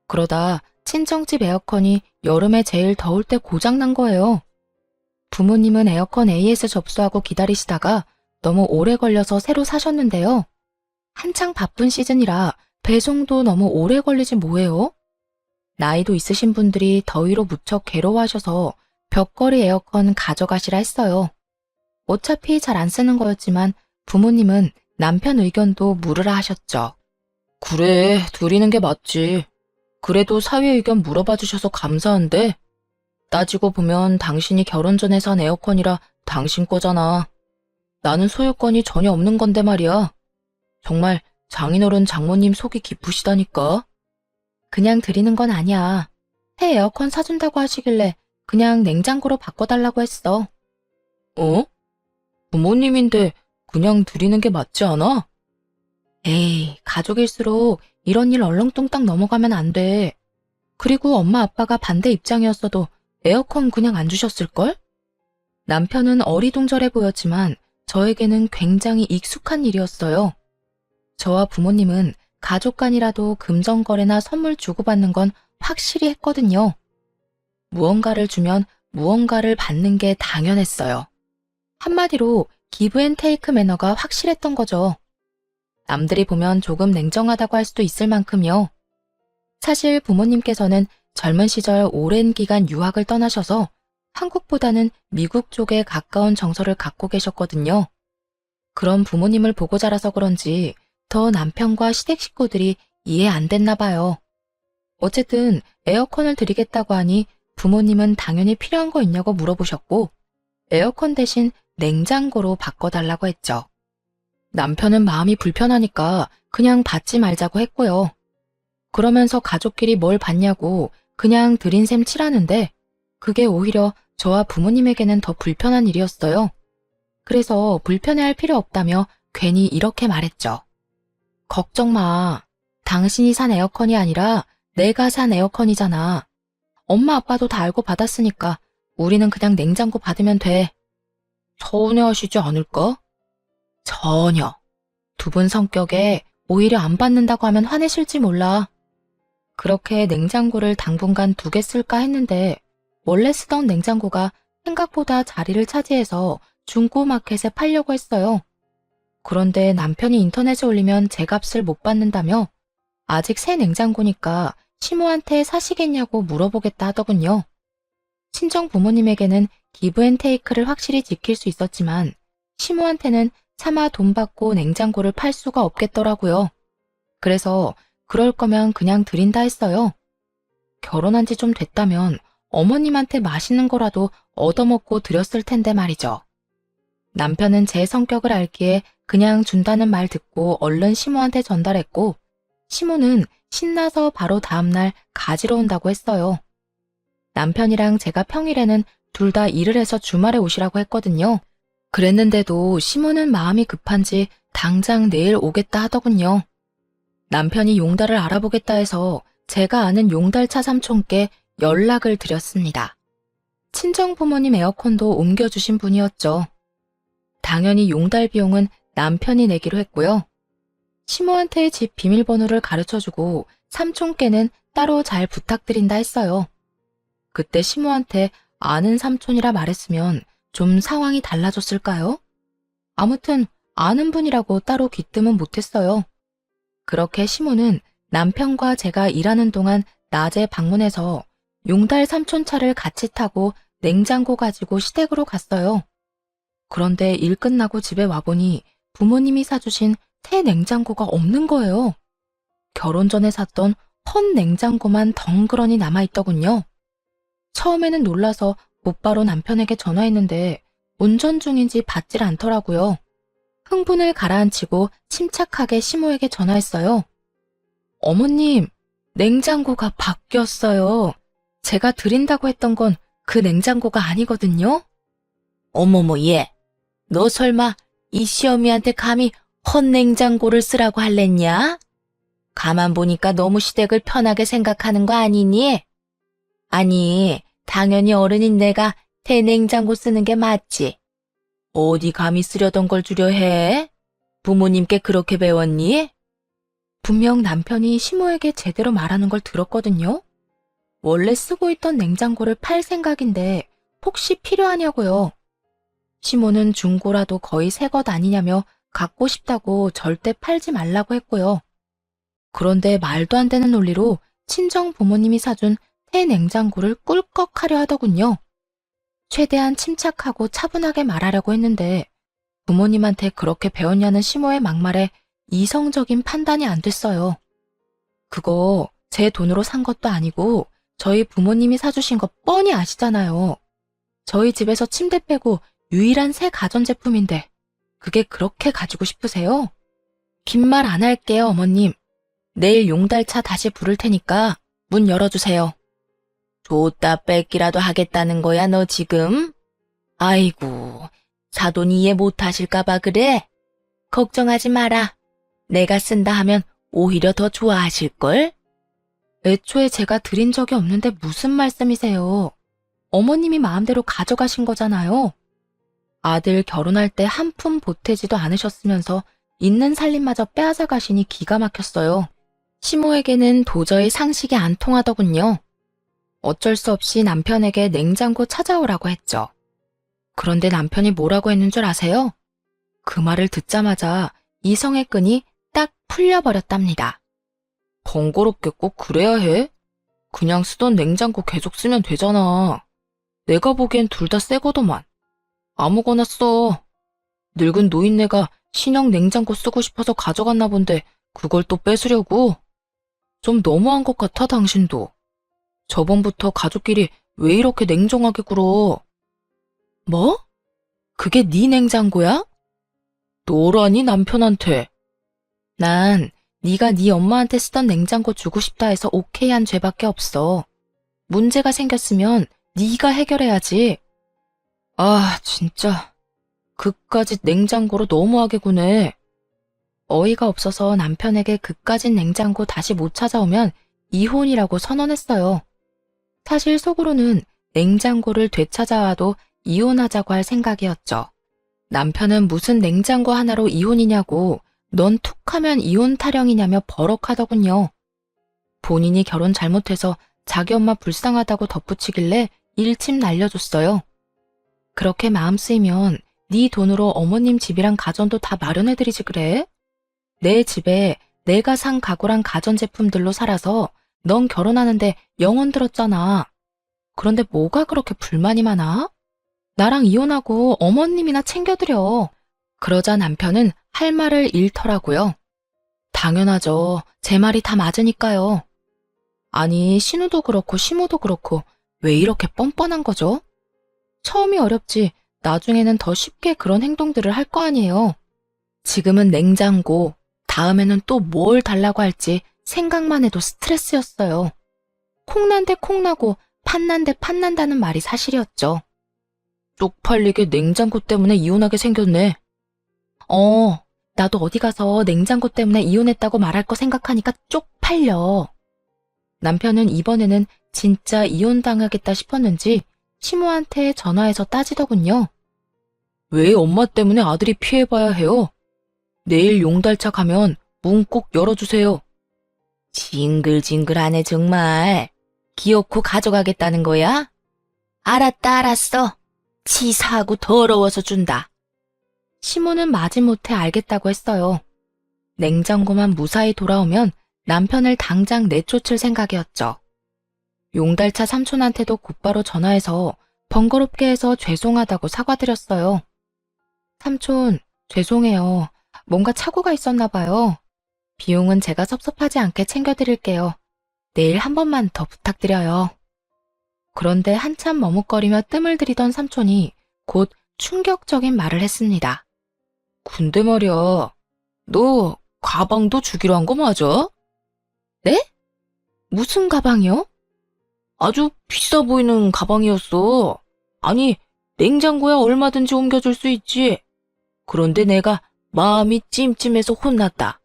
그러다 친정집 에어컨이 여름에 제일 더울 때 고장난 거예요. 부모님은 에어컨 AS 접수하고 기다리시다가 너무 오래 걸려서 새로 사셨는데요. 한창 바쁜 시즌이라 배송도 너무 오래 걸리지 뭐예요? 나이도 있으신 분들이 더위로 무척 괴로워하셔서 벽걸이 에어컨 가져가시라 했어요. 어차피 잘 안 쓰는 거였지만 부모님은 남편 의견도 물으라 하셨죠. 그래, 드리는 게 맞지. 그래도 사위 의견 물어봐 주셔서 감사한데 따지고 보면 당신이 결혼 전에 산 에어컨이라 당신 거잖아. 나는 소유권이 전혀 없는 건데 말이야. 정말 장인어른 장모님 속이 깊으시다니까. 그냥 드리는 건 아니야. 새 에어컨 사준다고 하시길래 그냥 냉장고로 바꿔달라고 했어. 어? 부모님인데 그냥 드리는 게 맞지 않아? 에이, 가족일수록 이런 일 얼렁뚱땅 넘어가면 안 돼. 그리고 엄마 아빠가 반대 입장이었어도 에어컨 그냥 안 주셨을걸? 남편은 어리둥절해 보였지만 저에게는 굉장히 익숙한 일이었어요. 저와 부모님은 가족 간이라도 금전거래나 선물 주고받는 건 확실히 했거든요. 무언가를 주면 무언가를 받는 게 당연했어요. 한마디로 기브 앤 테이크 매너가 확실했던 거죠. 남들이 보면 조금 냉정하다고 할 수도 있을 만큼요. 사실 부모님께서는 젊은 시절 오랜 기간 유학을 떠나셔서 한국보다는 미국 쪽에 가까운 정서를 갖고 계셨거든요. 그런 부모님을 보고 자라서 그런지 더 남편과 시댁 식구들이 이해 안 됐나 봐요. 어쨌든 에어컨을 드리겠다고 하니 부모님은 당연히 필요한 거 있냐고 물어보셨고 에어컨 대신 냉장고로 바꿔달라고 했죠. 남편은 마음이 불편하니까 그냥 받지 말자고 했고요. 그러면서 가족끼리 뭘 받냐고 그냥 드린 셈 치라는데 그게 오히려 저와 부모님에게는 더 불편한 일이었어요. 그래서 불편해할 필요 없다며 괜히 이렇게 말했죠. 걱정 마. 당신이 산 에어컨이 아니라 내가 산 에어컨이잖아. 엄마 아빠도 다 알고 받았으니까 우리는 그냥 냉장고 받으면 돼. 서운해하시지 않을까? 전혀. 두 분 성격에 오히려 안 받는다고 하면 화내실지 몰라. 그렇게 냉장고를 당분간 2개 쓸까 했는데 원래 쓰던 냉장고가 생각보다 자리를 차지해서 중고마켓에 팔려고 했어요. 그런데 남편이 인터넷에 올리면 제 값을 못 받는다며 아직 새 냉장고니까 시모한테 사시겠냐고 물어보겠다 하더군요. 친정 부모님에게는 기브 앤 테이크를 확실히 지킬 수 있었지만 시모한테는 차마 돈 받고 냉장고를 팔 수가 없겠더라고요. 그래서 그럴 거면 그냥 드린다 했어요. 결혼한 지 좀 됐다면 어머님한테 맛있는 거라도 얻어먹고 드렸을 텐데 말이죠. 남편은 제 성격을 알기에 그냥 준다는 말 듣고 얼른 시모한테 전달했고 시모는 신나서 바로 다음날 가지러 온다고 했어요. 남편이랑 제가 평일에는 둘 다 일을 해서 주말에 오시라고 했거든요. 그랬는데도 시모는 마음이 급한지 당장 내일 오겠다 하더군요. 남편이 용달을 알아보겠다 해서 제가 아는 용달차 삼촌께 연락을 드렸습니다. 친정 부모님 에어컨도 옮겨주신 분이었죠. 당연히 용달 비용은 남편이 내기로 했고요. 시모한테 집 비밀번호를 가르쳐주고 삼촌께는 따로 잘 부탁드린다 했어요. 그때 시모한테 아는 삼촌이라 말했으면 좀 상황이 달라졌을까요? 아무튼 아는 분이라고 따로 귀뜸은 못했어요. 그렇게 시모는 남편과 제가 일하는 동안 낮에 방문해서 용달 삼촌 차를 같이 타고 냉장고 가지고 시댁으로 갔어요. 그런데 일 끝나고 집에 와보니 부모님이 사주신 새 냉장고가 없는 거예요. 결혼 전에 샀던 헌 냉장고만 덩그러니 남아있더군요. 처음에는 놀라서 곧바로 남편에게 전화했는데 운전 중인지 받질 않더라고요. 흥분을 가라앉히고 침착하게 시모에게 전화했어요. 어머님, 냉장고가 바뀌었어요. 제가 드린다고 했던 건 그 냉장고가 아니거든요. 어머머 얘, 너 설마 이 시어미한테 감히 헌 냉장고를 쓰라고 할랬냐? 가만 보니까 너무 시댁을 편하게 생각하는 거 아니니? 아니, 당연히 어른인 내가 새 냉장고 쓰는 게 맞지. 어디 감히 쓰려던 걸 주려 해? 부모님께 그렇게 배웠니? 분명 남편이 시모에게 제대로 말하는 걸 들었거든요. 원래 쓰고 있던 냉장고를 팔 생각인데 혹시 필요하냐고요. 시모는 중고라도 거의 새 것 아니냐며 갖고 싶다고 절대 팔지 말라고 했고요. 그런데 말도 안 되는 논리로 친정 부모님이 사준 새 냉장고를 꿀꺽하려 하더군요. 최대한 침착하고 차분하게 말하려고 했는데 부모님한테 그렇게 배웠냐는 시모의 막말에 이성적인 판단이 안 됐어요. 그거 제 돈으로 산 것도 아니고 저희 부모님이 사주신 거 뻔히 아시잖아요. 저희 집에서 침대 빼고 유일한 새 가전제품인데 그게 그렇게 가지고 싶으세요? 긴 말 안 할게요, 어머님. 내일 용달차 다시 부를 테니까 문 열어주세요. 줬다 뺏기라도 하겠다는 거야, 너 지금? 아이고, 사돈 이해 못하실까봐 그래? 걱정하지 마라. 내가 쓴다 하면 오히려 더 좋아하실걸? 애초에 제가 드린 적이 없는데 무슨 말씀이세요? 어머님이 마음대로 가져가신 거잖아요. 아들 결혼할 때 한 푼 보태지도 않으셨으면서 있는 살림마저 빼앗아 가시니 기가 막혔어요. 시모에게는 도저히 상식이 안 통하더군요. 어쩔 수 없이 남편에게 냉장고 찾아오라고 했죠. 그런데 남편이 뭐라고 했는 줄 아세요? 그 말을 듣자마자 이성의 끈이 딱 풀려버렸답니다. 번거롭게 꼭 그래야 해? 그냥 쓰던 냉장고 계속 쓰면 되잖아. 내가 보기엔 둘 다 새 거더만. 아무거나 써. 늙은 노인네가 신형 냉장고 쓰고 싶어서 가져갔나 본데 그걸 또 뺏으려고? 좀 너무한 것 같아, 당신도. 저번부터 가족끼리 왜 이렇게 냉정하게 굴어? 뭐? 그게 네 냉장고야? 너라니 남편한테. 난 네가 네 엄마한테 쓰던 냉장고 주고 싶다 해서 오케이 한 죄밖에 없어. 문제가 생겼으면 네가 해결해야지. 아, 진짜. 그까짓 냉장고로 너무하게 구네. 어이가 없어서 남편에게 그까짓 냉장고 다시 못 찾아오면 이혼이라고 선언했어요. 사실 속으로는 냉장고를 되찾아와도 이혼하자고 할 생각이었죠. 남편은 무슨 냉장고 하나로 이혼이냐고 넌 툭하면 이혼 타령이냐며 버럭하더군요. 본인이 결혼 잘못해서 자기 엄마 불쌍하다고 덧붙이길래 일침 날려줬어요. 그렇게 마음 쓰이면 네 돈으로 어머님 집이랑 가전도 다 마련해드리지 그래? 내 집에 내가 산 가구랑 가전제품들로 살아서 넌 결혼하는데 영혼 들었잖아. 그런데 뭐가 그렇게 불만이 많아? 나랑 이혼하고 어머님이나 챙겨드려. 그러자 남편은 할 말을 잃더라고요. 당연하죠. 제 말이 다 맞으니까요. 아니, 신우도 그렇고 시모도 그렇고 왜 이렇게 뻔뻔한 거죠? 처음이 어렵지 나중에는 더 쉽게 그런 행동들을 할 거 아니에요. 지금은 냉장고, 다음에는 또 뭘 달라고 할지 생각만 해도 스트레스였어요. 콩난데 콩나고 팥난데 팥난다는 말이 사실이었죠. 쪽팔리게 냉장고 때문에 이혼하게 생겼네. 나도 어디 가서 냉장고 때문에 이혼했다고 말할 거 생각하니까 쪽팔려. 남편은 이번에는 진짜 이혼당하겠다 싶었는지 시모한테 전화해서 따지더군요. 왜 엄마 때문에 아들이 피해봐야 해요? 내일 용달차 가면 문 꼭 열어주세요. 징글징글하네 정말. 기어코 가져가겠다는 거야? 알았다 알았어. 치사하고 더러워서 준다. 시모는 마지못해 알겠다고 했어요. 냉장고만 무사히 돌아오면 남편을 당장 내쫓을 생각이었죠. 용달차 삼촌한테도 곧바로 전화해서 번거롭게 해서 죄송하다고 사과드렸어요. 삼촌, 죄송해요. 뭔가 착오가 있었나 봐요. 비용은 제가 섭섭하지 않게 챙겨드릴게요. 내일 한 번만 더 부탁드려요. 그런데 한참 머뭇거리며 뜸을 들이던 삼촌이 곧 충격적인 말을 했습니다. 근데 말이야, 너 가방도 주기로 한 거 맞아? 네? 무슨 가방이요? 아주 비싸 보이는 가방이었어. 아니, 냉장고야 얼마든지 옮겨줄 수 있지. 그런데 내가 마음이 찜찜해서 혼났다.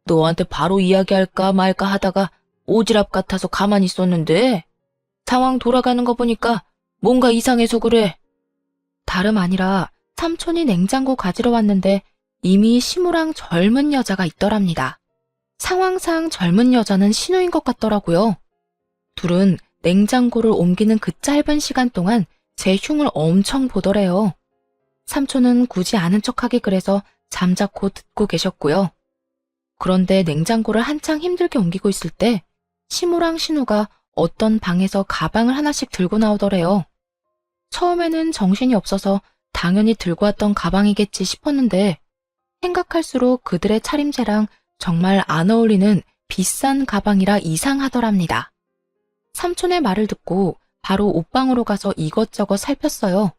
너한테 바로 이야기할까 말까 하다가 오지랖 같아서 가만히 있었는데 상황 돌아가는 거 보니까 뭔가 이상해서 그래. 다름 아니라 삼촌이 냉장고 가지러 왔는데 이미 시무랑 젊은 여자가 있더랍니다. 상황상 젊은 여자는 신우인 것 같더라고요. 둘은 냉장고를 옮기는 그 짧은 시간 동안 제 흉을 엄청 보더래요. 삼촌은 굳이 아는 척하기 그래서 잠자코 듣고 계셨고요. 그런데 냉장고를 한창 힘들게 옮기고 있을 때 시무랑 신우가 어떤 방에서 가방을 하나씩 들고 나오더래요. 처음에는 정신이 없어서 당연히 들고 왔던 가방이겠지 싶었는데 생각할수록 그들의 차림새랑 정말 안 어울리는 비싼 가방이라 이상하더랍니다. 삼촌의 말을 듣고 바로 옷방으로 가서 이것저것 살폈어요.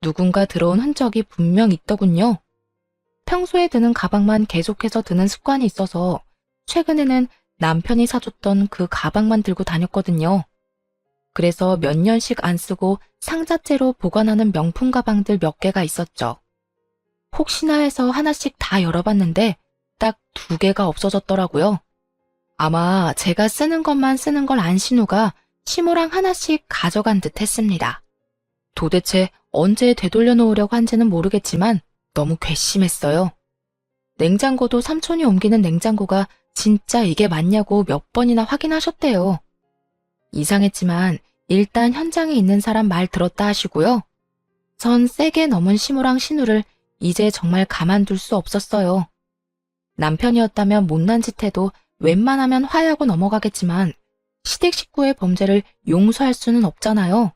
누군가 들어온 흔적이 분명 있더군요. 평소에 드는 가방만 계속해서 드는 습관이 있어서 최근에는 남편이 사줬던 그 가방만 들고 다녔거든요. 그래서 몇 년씩 안 쓰고 상자째로 보관하는 명품 가방들 몇 개가 있었죠. 혹시나 해서 하나씩 다 열어봤는데 딱 2개가 없어졌더라고요. 아마 제가 쓰는 것만 쓰는 걸 안 신우가 시무랑 하나씩 가져간 듯 했습니다. 도대체 언제 되돌려 놓으려고 한지는 모르겠지만 너무 괘씸했어요. 냉장고도 삼촌이 옮기는 냉장고가 진짜 이게 맞냐고 몇 번이나 확인하셨대요. 이상했지만 일단 현장에 있는 사람 말 들었다 하시고요. 전 세게 넘은 시무랑 신우를 이제 정말 가만둘 수 없었어요. 남편이었다면 못난 짓 해도 웬만하면 화해하고 넘어가겠지만 시댁 식구의 범죄를 용서할 수는 없잖아요.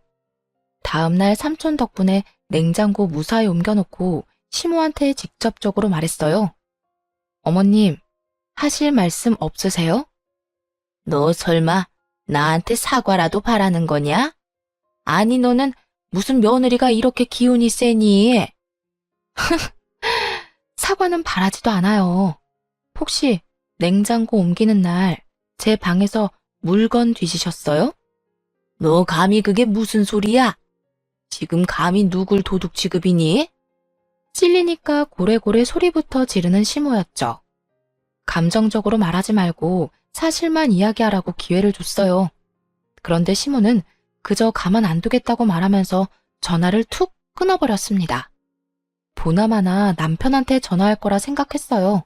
다음날 삼촌 덕분에 냉장고 무사히 옮겨놓고 시무한테 직접적으로 말했어요. 어머님, 하실 말씀 없으세요? 너 설마 나한테 사과라도 바라는 거냐? 아니 너는 무슨 며느리가 이렇게 기운이 세니? 사과는 바라지도 않아요. 혹시 냉장고 옮기는 날 제 방에서 물건 뒤지셨어요? 너 감히 그게 무슨 소리야? 지금 감히 누굴 도둑 취급이니? 찔리니까 고래고래 소리부터 지르는 시모였죠. 감정적으로 말하지 말고 사실만 이야기하라고 기회를 줬어요. 그런데 시모는 그저 가만 안 두겠다고 말하면서 전화를 툭 끊어버렸습니다. 보나마나 남편한테 전화할 거라 생각했어요.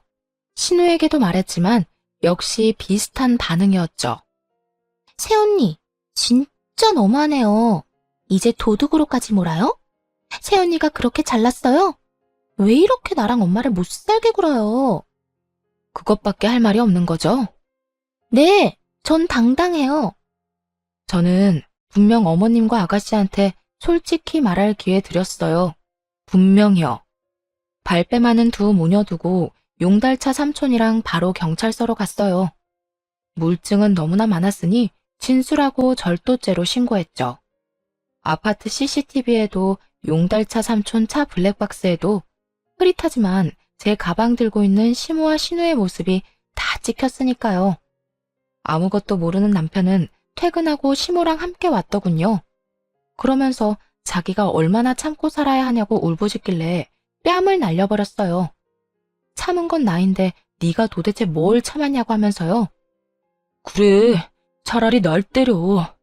신우에게도 말했지만 역시 비슷한 반응이었죠. 새언니, 진짜 너무하네요. 이제 도둑으로까지 몰아요? 새언니가 그렇게 잘났어요? 왜 이렇게 나랑 엄마를 못 살게 굴어요? 그것밖에 할 말이 없는 거죠? 네, 전 당당해요. 저는 분명 어머님과 아가씨한테 솔직히 말할 기회 드렸어요. 분명히요. 발뺌 많은 두 모녀 두고 용달차 삼촌이랑 바로 경찰서로 갔어요. 물증은 너무나 많았으니 진술하고 절도죄로 신고했죠. 아파트 CCTV에도 용달차 삼촌 차 블랙박스에도 흐릿하지만 제 가방 들고 있는 시모와 신우의 모습이 다 찍혔으니까요. 아무것도 모르는 남편은 퇴근하고 시모랑 함께 왔더군요. 그러면서 자기가 얼마나 참고 살아야 하냐고 울부짖길래 뺨을 날려버렸어요. 참은 건 나인데 네가 도대체 뭘 참았냐고 하면서요. 그래, 차라리 날 때려.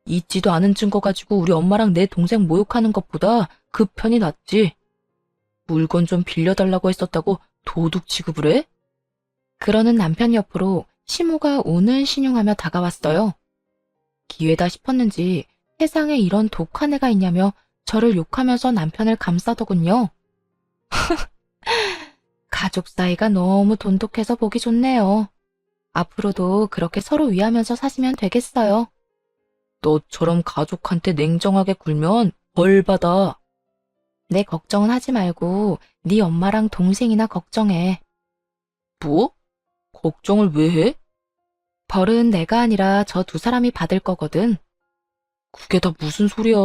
있지도 않은 증거 가지고 우리 엄마랑 내 동생 모욕하는 것보다 그 편이 낫지. 물건 좀 빌려달라고 했었다고 도둑 취급을 해? 그러는 남편 옆으로 시모가 우는 신용하며 다가왔어요. 기회다 싶었는지 세상에 이런 독한 애가 있냐며 저를 욕하면서 남편을 감싸더군요. 가족 사이가 너무 돈독해서 보기 좋네요. 앞으로도 그렇게 서로 위하면서 사시면 되겠어요. 너처럼 가족한테 냉정하게 굴면 벌 받아. 내 걱정은 하지 말고 네 엄마랑 동생이나 걱정해. 뭐? 걱정을 왜 해? 벌은 내가 아니라 저 2사람이 받을 거거든. 그게 다 무슨 소리야?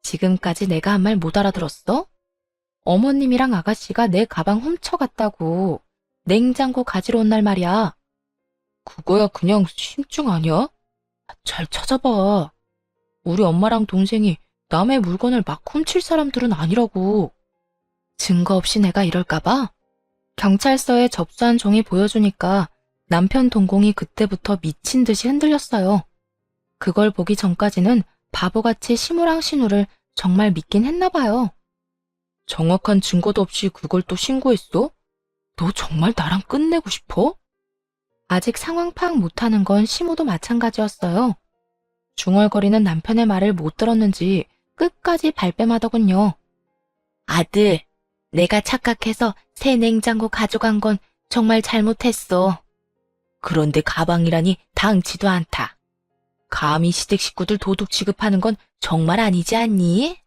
지금까지 내가 한 말 못 알아들었어? 어머님이랑 아가씨가 내 가방 훔쳐갔다고 냉장고 가지러 온 날 말이야. 그거야 그냥 심증 아니야? 잘 찾아봐. 우리 엄마랑 동생이 남의 물건을 막 훔칠 사람들은 아니라고. 증거 없이 내가 이럴까봐? 경찰서에 접수한 종이 보여주니까 남편 동공이 그때부터 미친 듯이 흔들렸어요. 그걸 보기 전까지는 바보같이 시무랑 신우를 정말 믿긴 했나 봐요. 정확한 증거도 없이 그걸 또 신고했어? 너 정말 나랑 끝내고 싶어? 아직 상황 파악 못하는 건 시모도 마찬가지였어요. 중얼거리는 남편의 말을 못 들었는지 끝까지 발뺌하더군요. 아들, 내가 착각해서 새 냉장고 가져간 건 정말 잘못했어. 그런데 가방이라니 당치도 않다. 감히 시댁 식구들 도둑 취급하는 건 정말 아니지 않니?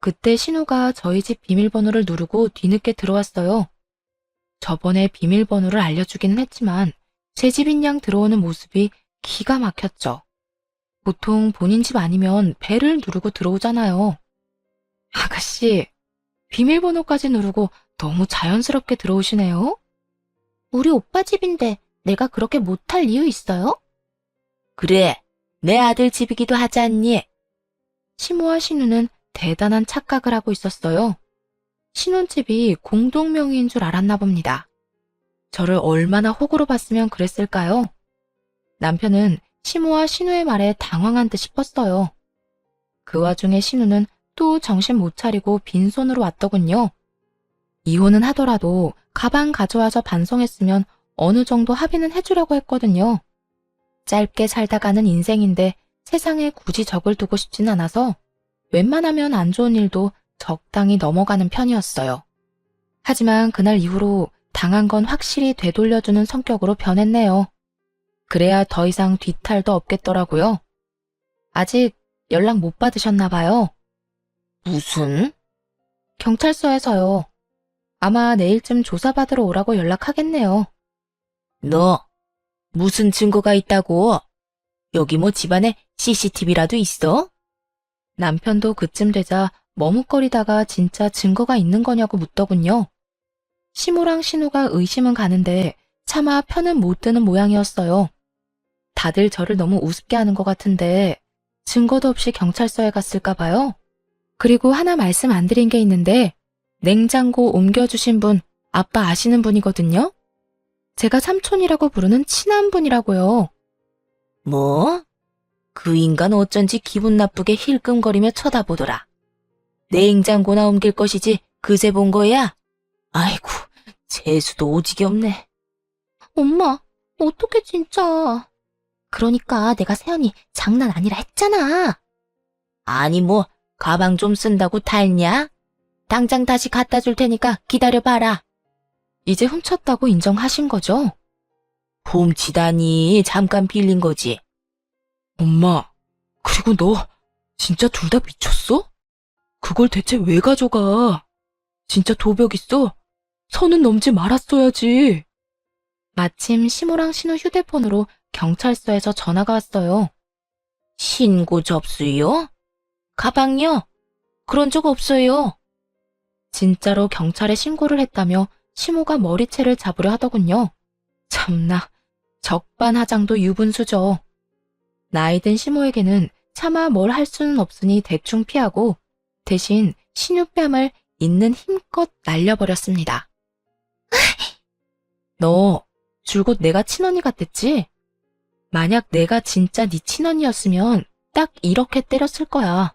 그때 신우가 저희 집 비밀번호를 누르고 뒤늦게 들어왔어요. 저번에 비밀번호를 알려주기는 했지만 제 집인 양 들어오는 모습이 기가 막혔죠. 보통 본인 집 아니면 벨을 누르고 들어오잖아요. 아가씨, 비밀번호까지 누르고 너무 자연스럽게 들어오시네요. 우리 오빠 집인데 내가 그렇게 못할 이유 있어요? 그래, 내 아들 집이기도 하지 않니? 시모와 신우는 대단한 착각을 하고 있었어요. 신혼집이 공동명의인 줄 알았나 봅니다. 저를 얼마나 호구로 봤으면 그랬을까요? 남편은 시모와 신우의 말에 당황한 듯 싶었어요. 그 와중에 신우는 또 정신 못 차리고 빈손으로 왔더군요. 이혼은 하더라도 가방 가져와서 반송했으면 어느 정도 합의는 해주려고 했거든요. 짧게 살다가는 인생인데 세상에 굳이 적을 두고 싶진 않아서 웬만하면 안 좋은 일도 적당히 넘어가는 편이었어요. 하지만 그날 이후로 당한 건 확실히 되돌려주는 성격으로 변했네요. 그래야 더 이상 뒤탈도 없겠더라고요. 아직 연락 못 받으셨나 봐요. 무슨? 경찰서에서요. 아마 내일쯤 조사받으러 오라고 연락하겠네요. 너 무슨 증거가 있다고? 여기 뭐 집안에 CCTV라도 있어? 남편도 그쯤 되자 머뭇거리다가 진짜 증거가 있는 거냐고 묻더군요. 시모랑 신우가 의심은 가는데 차마 편은 못 드는 모양이었어요. 다들 저를 너무 우습게 하는 것 같은데 증거도 없이 경찰서에 갔을까 봐요. 그리고 하나 말씀 안 드린 게 있는데 냉장고 옮겨주신 분 아빠 아시는 분이거든요. 제가 삼촌이라고 부르는 친한 분이라고요. 뭐? 그 인간 어쩐지 기분 나쁘게 힐끔거리며 쳐다보더라. 냉장고나 옮길 것이지 그새 본 거야? 아이고, 재수도 오지게 없네. 엄마, 어떡해 진짜. 그러니까 내가 세연이 장난 아니라 했잖아. 아니 뭐 가방 좀 쓴다고 탈냐? 당장 다시 갖다 줄 테니까 기다려봐라. 이제 훔쳤다고 인정하신 거죠? 훔치다니 잠깐 빌린 거지. 엄마, 그리고 너 진짜 둘 다 미쳤어? 그걸 대체 왜 가져가? 진짜 도벽 있어? 선은 넘지 말았어야지. 마침 시모랑 신우 휴대폰으로 경찰서에서 전화가 왔어요. 신고 접수요? 가방요? 그런 적 없어요. 진짜로 경찰에 신고를 했다며 시모가 머리채를 잡으려 하더군요. 참나, 적반하장도 유분수죠. 나이 든 시모에게는 차마 뭘 할 수는 없으니 대충 피하고 대신 신우 뺨을 있는 힘껏 날려버렸습니다. 너 줄곧 내가 친언니 같댔지? 만약 내가 진짜 네 친언니였으면 딱 이렇게 때렸을 거야.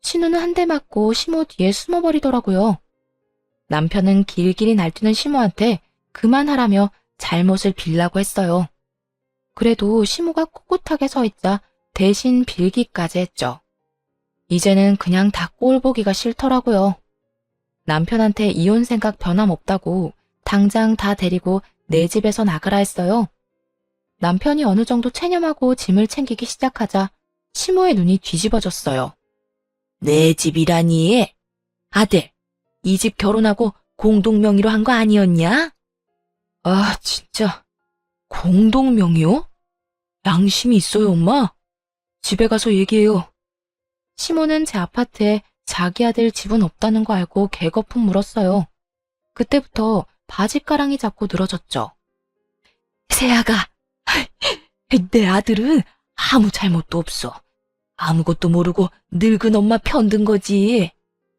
신우는 한 대 맞고 시모 뒤에 숨어버리더라고요. 남편은 길길이 날뛰는 시모한테 그만하라며 잘못을 빌라고 했어요. 그래도 시모가 꿋꿋하게 서 있자 대신 빌기까지 했죠. 이제는 그냥 다 꼴 보기가 싫더라고요. 남편한테 이혼 생각 변함없다고 당장 다 데리고 내 집에서 나가라 했어요. 남편이 어느 정도 체념하고 짐을 챙기기 시작하자 시모의 눈이 뒤집어졌어요. 내 집이라니? 아들, 이 집 결혼하고 공동명의로 한 거 아니었냐? 아, 진짜. 공동명의요? 양심이 있어요, 엄마? 집에 가서 얘기해요. 시모는 제 아파트에 자기 아들 집은 없다는 거 알고 개거품 물었어요. 그때부터 바짓가랑이 잡고 늘어졌죠. 세아가, 내 아들은 아무 잘못도 없어. 아무것도 모르고 늙은 엄마 편든 거지.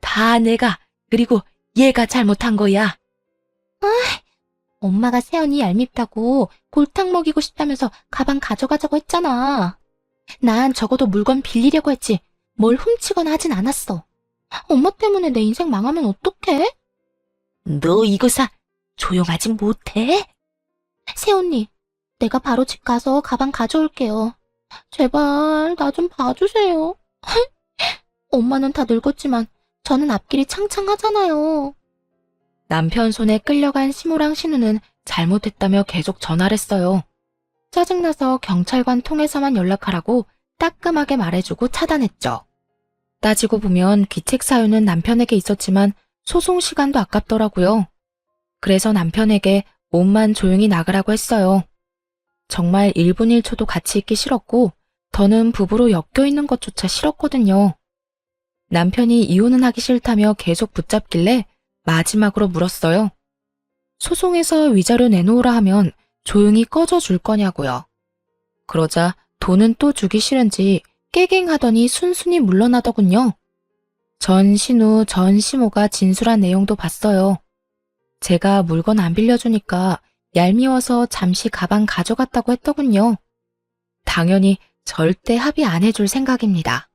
다 내가, 그리고 얘가 잘못한 거야. 엄마가 세연이 얄밉다고 골탕 먹이고 싶다면서 가방 가져가자고 했잖아. 난 적어도 물건 빌리려고 했지 뭘 훔치거나 하진 않았어. 엄마 때문에 내 인생 망하면 어떡해? 너 이거사 조용하지 못해? 새언니, 내가 바로 집 가서 가방 가져올게요. 제발 나 좀 봐주세요. 엄마는 다 늙었지만 저는 앞길이 창창하잖아요. 남편 손에 끌려간 시모랑 신우는 잘못했다며 계속 전화를 했어요. 짜증나서 경찰관 통해서만 연락하라고 따끔하게 말해주고 차단했죠. 따지고 보면 귀책 사유는 남편에게 있었지만 소송 시간도 아깝더라고요. 그래서 남편에게 몸만 조용히 나가라고 했어요. 정말 1분 1초도 같이 있기 싫었고 더는 부부로 엮여 있는 것조차 싫었거든요. 남편이 이혼은 하기 싫다며 계속 붙잡길래 마지막으로 물었어요. 소송에서 위자료 내놓으라 하면 조용히 꺼져 줄 거냐고요. 그러자 돈은 또 주기 싫은지 깨갱하더니 순순히 물러나더군요. 전 신우, 전 시모가 진술한 내용도 봤어요. 제가 물건 안 빌려주니까 얄미워서 잠시 가방 가져갔다고 했더군요. 당연히 절대 합의 안 해줄 생각입니다.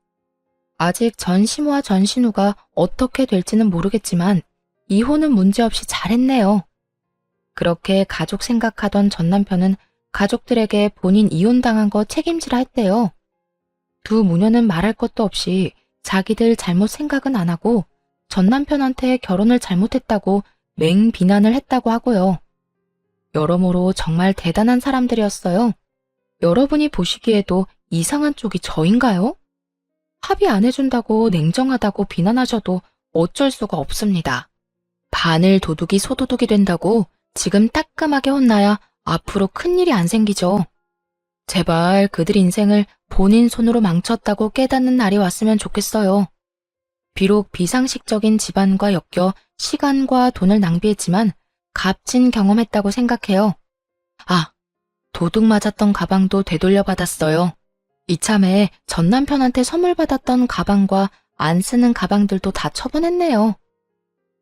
아직 전 시모와 전 신우가 어떻게 될지는 모르겠지만 이혼은 문제없이 잘했네요. 그렇게 가족 생각하던 전 남편은 가족들에게 본인 이혼당한 거 책임지라 했대요. 두 모녀는 말할 것도 없이 자기들 잘못 생각은 안 하고 전 남편한테 결혼을 잘못했다고 맹 비난을 했다고 하고요. 여러모로 정말 대단한 사람들이었어요. 여러분이 보시기에도 이상한 쪽이 저인가요? 합의 안 해준다고 냉정하다고 비난하셔도 어쩔 수가 없습니다. 바늘 도둑이 소도둑이 된다고 지금 따끔하게 혼나야 앞으로 큰일이 안 생기죠. 제발 그들 인생을 본인 손으로 망쳤다고 깨닫는 날이 왔으면 좋겠어요. 비록 비상식적인 집안과 엮여 시간과 돈을 낭비했지만 값진 경험했다고 생각해요. 아, 도둑 맞았던 가방도 되돌려받았어요. 이참에 전 남편한테 선물 받았던 가방과 안 쓰는 가방들도 다 처분했네요.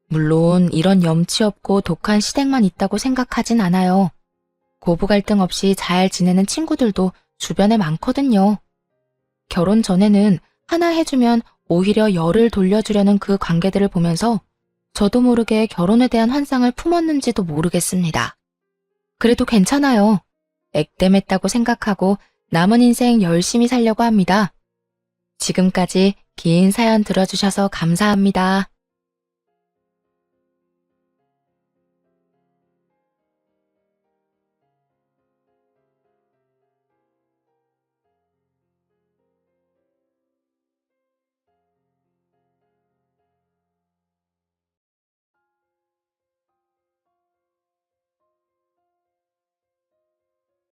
물론 이런 염치 없고 독한 시댁만 있다고 생각하진 않아요. 고부 갈등 없이 잘 지내는 친구들도 주변에 많거든요. 결혼 전에는 하나 해주면 오히려 열을 돌려주려는 그 관계들을 보면서 저도 모르게 결혼에 대한 환상을 품었는지도 모르겠습니다. 그래도 괜찮아요. 액땜했다고 생각하고 남은 인생 열심히 살려고 합니다. 지금까지 긴 사연 들어주셔서 감사합니다.